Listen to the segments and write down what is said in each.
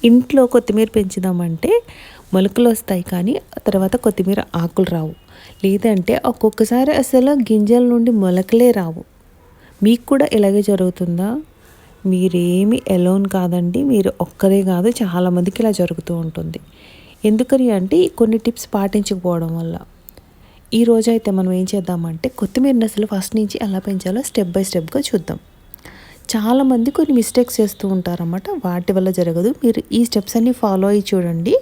ఇంట్లో కొత్తిమీర పెంచుదామంటే మొలకలు వస్తాయి, కానీ తర్వాత కొత్తిమీర ఆకులు రావు. లేదంటే ఒక్కొక్కసారి అసలు గింజల నుండి మొలకలే రావు. మీకు కూడా ఇలాగే జరుగుతుందా? మీరేమి ఎలోన్ కాదండి, మీరు ఒక్కరే కాదు, చాలామందికి ఇలా జరుగుతూ ఉంటుంది. ఎందుకని అంటే కొన్ని టిప్స్ పాటించకపోవడం వల్ల. ఈరోజైతే మనం ఏం చేద్దామంటే కొత్తిమీరని అసలు ఫస్ట్ నుంచి ఎలా పెంచాలో స్టెప్ బై స్టెప్గా చూద్దాం. చాలామంది కొన్ని మిస్టేక్స్ చేస్తూ ఉంటారన్నమాట, వాటి వల్ల జరగదు. మీరు ఈ స్టెప్స్ అన్నీ ఫాలో అయ్యి చూడండి,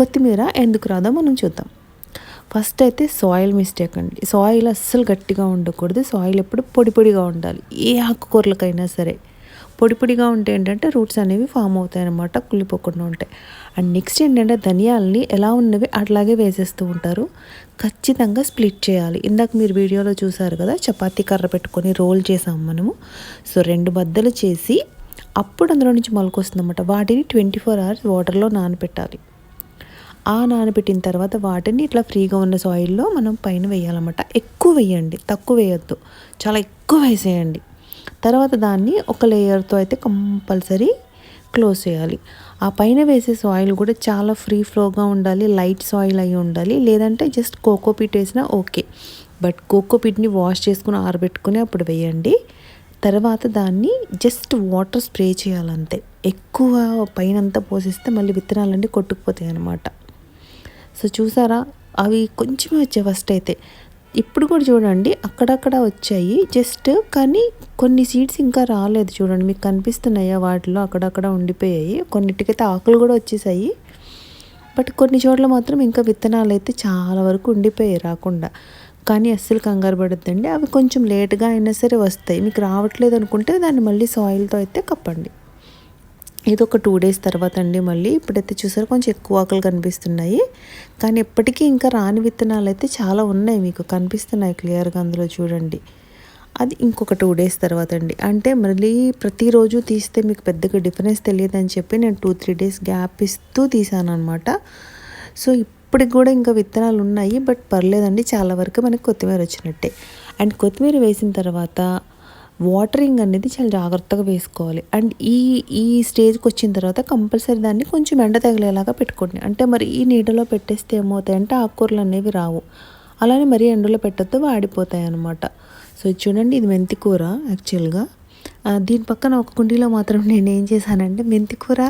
కొత్తిమీర ఎందుకు రాదో మనం చూద్దాం. ఫస్ట్ అయితే సాయిల్ మిస్టేక్ అండి. సాయిల్ అస్సలు గట్టిగా ఉండకూడదు, సాయిల్ ఎప్పుడు పొడి పొడిగా ఉండాలి. ఏ ఆకుకూరలకైనా సరే పొడి పొడిగా ఉంటే ఏంటంటే రూట్స్ అనేవి ఫామ్ అవుతాయి అన్నమాట, కుళ్ళిపోకుండా ఉంటాయి. అండ్ నెక్స్ట్ ఏంటంటే ధనియాలని ఎలా ఉన్నవి అట్లాగే వేసేస్తూ ఉంటారు. ఖచ్చితంగా స్ప్లిట్ చేయాలి. ఇందాక మీరు వీడియోలో చూసారు కదా, చపాతీ కర్ర పెట్టుకొని రోల్ చేసాం మనము. సో 2 బద్దలు చేసి అప్పుడు అందులో నుంచి మొలకొస్తుందన్నమాట. వాటిని 24 hours వాటర్లో నానబెట్టాలి. ఆ నానబెట్టిన తర్వాత వాటిని ఇట్లా ఫ్రీగా ఉన్న సాయిల్లో మనం పైన వేయాలన్నమాట. ఎక్కువ వేయండి, తక్కువ వేయొద్దు, చాలా ఎక్కువ వేసేయండి. తర్వాత దాన్ని ఒక లేయర్తో అయితే కంపల్సరీ క్లోజ్ చేయాలి. ఆ పైన వేసే సాయిల్ కూడా చాలా ఫ్రీ ఫ్లోగా ఉండాలి, లైట్ సాయిల్ అయి ఉండాలి. లేదంటే జస్ట్ కోకోపీట్ వేసినా ఓకే, బట్ కోకోపీట్ని వాష్ చేసుకుని ఆరబెట్టుకుని అప్పుడు వేయండి. తర్వాత దాన్ని జస్ట్ వాటర్ స్ప్రే చేయాలంతే. ఎక్కువ పైనంతా పోసేస్తే మళ్ళీ విత్తనాలన్నీ కొట్టుకుపోతాయి అన్నమాట. సో చూసారా, అవి కొంచెమే వచ్చాయి ఫస్ట్ అయితే. ఇప్పుడు కూడా చూడండి అక్కడక్కడ వచ్చాయి జస్ట్, కానీ కొన్ని సీడ్స్ ఇంకా రాలేదు. చూడండి, మీకు కనిపిస్తున్నాయా? వాటిలో అక్కడక్కడ ఉండిపోయాయి. కొన్నిటికైతే ఆకులు కూడా వచ్చేసాయి, బట్ కొన్ని చోట్ల మాత్రం ఇంకా విత్తనాలు అయితే చాలా వరకు ఉండిపోయాయి రాకుండా. కానీ అస్సలు కంగారు పడద్దండి, అవి కొంచెం లేట్గా అయినా సరే వస్తాయి. మీకు రావట్లేదు అనుకుంటే దాన్ని మళ్ళీ సాయిల్తో అయితే కప్పండి. ఇది ఒక 2 days తర్వాత అండి. మళ్ళీ ఇప్పుడైతే చూసారు కొంచెం ఎక్కువ ఆకులు కనిపిస్తున్నాయి, కానీ ఎప్పటికీ ఇంకా రాని విత్తనాలు అయితే చాలా ఉన్నాయి, మీకు కనిపిస్తున్నాయి క్లియర్గా అందులో చూడండి. అది ఇంకొక 2 days తర్వాత అండి. అంటే మళ్ళీ ప్రతిరోజు తీస్తే మీకు పెద్దగా డిఫరెన్స్ తెలియదు అని చెప్పి నేను 2-3 days గ్యాప్ ఇస్తూ తీసాను అనమాట. సో ఇప్పటికి కూడా ఇంకా విత్తనాలు ఉన్నాయి, బట్ పర్లేదండి, చాలా వరకు మనకి కొత్తిమీర వచ్చినట్టే. అండ్ కొత్తిమీర వేసిన తర్వాత వాటరింగ్ అనేది చాలా జాగ్రత్తగా వేసుకోవాలి. అండ్ ఈ స్టేజ్కి వచ్చిన తర్వాత కంపల్సరీ దాన్ని కొంచెం ఎండ తగిలేలాగా పెట్టుకోండి. అంటే మరి ఈ నీడలో పెట్టేస్తే ఏమవుతాయంటే ఆకుకూరలు అనేవి రావు. అలానే మరీ ఎండలో పెట్టొద్దు, వాడిపోతాయి అన్నమాట. సో చూడండి, ఇది మెంతి కూర యాక్చువల్గా. దీని పక్కన ఒక కుండీలో మాత్రం నేను ఏం చేశానంటే మెంతి కూర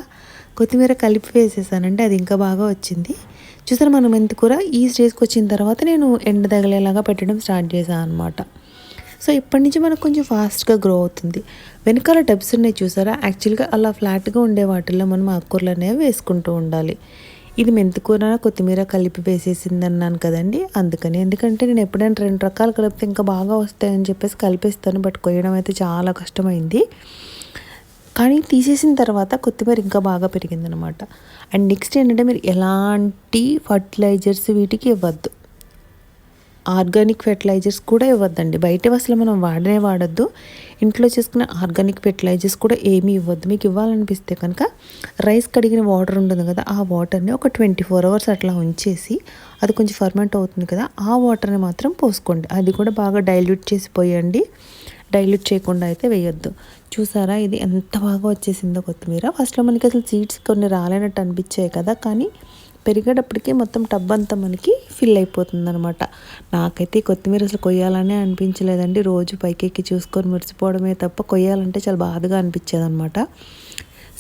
కొత్తిమీర కలిపి వేసేసానంటే అది ఇంకా బాగా వచ్చింది. చూసారా, మన మెంతి కూర ఈ స్టేజ్కి వచ్చిన తర్వాత నేను ఎండ తగిలేలాగా పెట్టడం స్టార్ట్ చేశాను అనమాట. సో ఇప్పటి నుంచి మనకు కొంచెం ఫాస్ట్గా గ్రో అవుతుంది. వెనకాల టబ్స్ ఉన్నాయి చూసారా, యాక్చువల్గా అలా ఫ్లాట్గా ఉండే వాటిల్లో మనం ఆకుకూరలు అనేవి వేసుకుంటూ ఉండాలి. ఇది మెంతికూర కొత్తిమీర కలిపి వేసేసింది అన్నాను కదండి, అందుకని. ఎందుకంటే నేను ఎప్పుడైనా 2 రకాలు కలిపితే ఇంకా బాగా వస్తాయని చెప్పేసి కలిపేస్తాను, బట్ కొయ్యడం అయితే చాలా కష్టమైంది. కానీ తీసేసిన తర్వాత కొత్తిమీర ఇంకా బాగా పెరిగిందనమాట. అండ్ నెక్స్ట్ ఏంటంటే మీరు ఎలాంటి ఫర్టిలైజర్స్ వీటికి ఇవ్వద్దు. ఆర్గానిక్ ఫెర్టిలైజర్స్ కూడా ఇవ్వద్దండి. బయట అసలు మనం వాడొద్దు. ఇంట్లో చేసుకున్న ఆర్గానిక్ ఫెర్టిలైజర్స్ కూడా ఏమీ ఇవ్వద్దు. మీకు ఇవ్వాలనిపిస్తే కనుక రైస్ కడిగిన వాటర్ ఉంటుంది కదా, ఆ వాటర్ని ఒక 24 hours అట్లా ఉంచేసి అది కొంచెం ఫర్మెంట్ అవుతుంది కదా, ఆ వాటర్ని మాత్రం పోసుకోండి. అది కూడా బాగా డైల్యూట్ చేసి పోయండి, డైల్యూట్ చేయకుండా అయితే వేయొద్దు. చూసారా, ఇది ఎంత బాగా వచ్చేసిందో కొత్తిమీర. ఫస్ట్లో మనకి అసలు సీడ్స్ కొన్ని రాలేనట్టు అనిపించాయి కదా, కానీ పెరిగేటప్పటికి మొత్తం టబ్ అంతా మనకి ఫిల్ అయిపోతుంది అనమాట. నాకైతే కొత్తిమీర అసలు కొయ్యాలనే అనిపించలేదండి. రోజు పైకెక్కి చూసుకొని మురిసిపోవడమే తప్ప కొయ్యాలంటే చాలా బాధగా అనిపించేది అనమాట.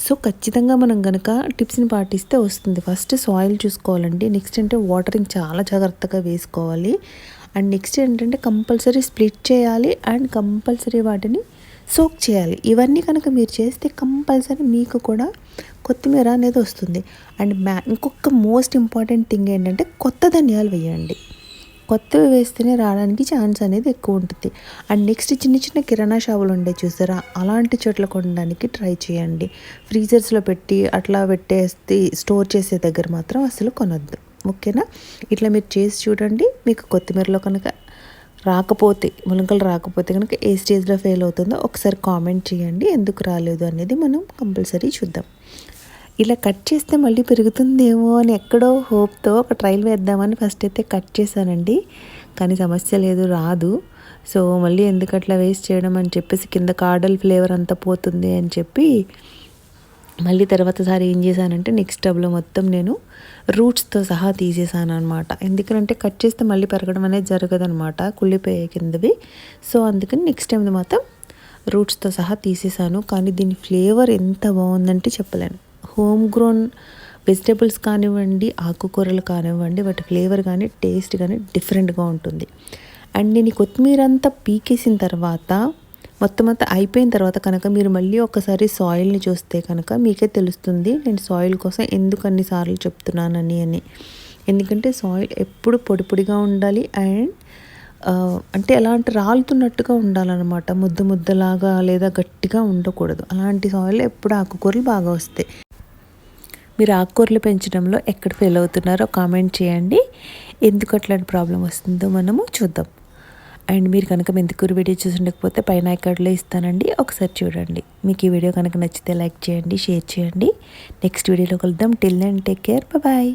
సో ఖచ్చితంగా మనం కనుక టిప్స్ని పాటిస్తే వస్తుంది. ఫస్ట్ సాయిల్ చూసుకోవాలండి. నెక్స్ట్ అంటే వాటరింగ్ చాలా జాగ్రత్తగా వేసుకోవాలి. అండ్ నెక్స్ట్ ఏంటంటే కంపల్సరీ స్ప్లిట్ చేయాలి అండ్ కంపల్సరీ వాటిని సోక్ చేయాలి. ఇవన్నీ కనుక మీరు చేస్తే కంపల్సరీ మీకు కూడా కొత్తిమీర అనేది వస్తుంది. అండ్ ఇంకొక మోస్ట్ ఇంపార్టెంట్ థింగ్ ఏంటంటే కొత్త ధనియాలు వేయండి. కొత్తవి వేస్తేనే రావడానికి ఛాన్స్ అనేది ఎక్కువ ఉంటుంది. అండ్ నెక్స్ట్ చిన్న చిన్న కిరాణా షాపులు ఉండే చూసారా, అలాంటి చోట్ల కొనడానికి ట్రై చేయండి. ఫ్రీజర్స్లో పెట్టి అట్లా పెట్టేస్తే స్టోర్ చేసే దగ్గర మాత్రం అసలు కొనొద్దు, ఓకేనా? ఇట్లా మీరు చేసి చూడండి. మీకు కొత్తిమీరలో కనుక రాకపోతే, మొలకలు రాకపోతే కనుక ఏ స్టేజ్లో ఫెయిల్ అవుతుందో ఒకసారి కామెంట్ చేయండి. ఎందుకు రాలేదు అనేది మనం కంపల్సరీ చూద్దాం. ఇలా కట్ చేస్తే మళ్ళీ పెరుగుతుందేమో అని ఎక్కడో హోప్తో ఒక ట్రైల్ వేద్దామని ఫస్ట్ అయితే కట్ చేశానండి, కానీ సమస్య లేదు, రాదు. సో మళ్ళీ ఎందుకు అట్లా వేస్ట్ చేయడం అని చెప్పేసి కింద కాడల్ ఫ్లేవర్ అంతా పోతుంది అని చెప్పి మళ్ళీ తర్వాతసారి ఏం చేశానంటే నెక్స్ట్ టబ్లో మొత్తం నేను రూట్స్తో సహా తీసేసాను అనమాట. ఎందుకంటే కట్ చేస్తే మళ్ళీ పెరగడం అనేది జరగదనమాట, కుళ్ళిపోయే కిందవి. సో అందుకని నెక్స్ట్ టైం మాత్రం రూట్స్తో సహా తీసేసాను. కానీ దీని ఫ్లేవర్ ఎంత బాగుందంటే చెప్పలేను. హోమ్ గ్రోన్ వెజిటేబుల్స్ కానివ్వండి, ఆకుకూరలు కానివ్వండి, వాటి ఫ్లేవర్ కానీ టేస్ట్ కానీ డిఫరెంట్గా ఉంటుంది. అండ్ నేను ఈ కొత్తిమీర అంతా పీకేసిన తర్వాత మొత్తం అంతా అయిపోయిన తర్వాత కనుక మీరు మళ్ళీ ఒకసారి సాయిల్ని చూస్తే కనుక మీకే తెలుస్తుంది నేను సాయిల్ కోసం ఎందుకు అన్నిసార్లు చెప్తున్నానని అని. ఎందుకంటే సాయిల్ ఎప్పుడు పొడి పొడిగా ఉండాలి అండ్ అంటే ఎలా అంటే రాలుతున్నట్టుగా ఉండాలన్నమాట, ముద్ద ముద్దలాగా లేదా గట్టిగా ఉండకూడదు. అలాంటి సాయిల్ ఎప్పుడు ఆకుకూరలు బాగా వస్తాయి. మీరు ఆకుకూరలు పెంచడంలో ఎక్కడ ఫెయిల్ అవుతున్నారో కామెంట్ చేయండి. ఎందుకు అట్లాంటి ప్రాబ్లం వస్తుందో మనము చూద్దాం. అండ్ మీరు కనుక మెంతికూర వీడియో చూసి ఉండకపోతే పైన ఐకార్డ్లో ఇస్తానండి, ఒకసారి చూడండి. మీకు ఈ వీడియో కనుక నచ్చితే లైక్ చేయండి, షేర్ చేయండి. నెక్స్ట్ వీడియోలో కలుద్దాం. Till then take care, bye.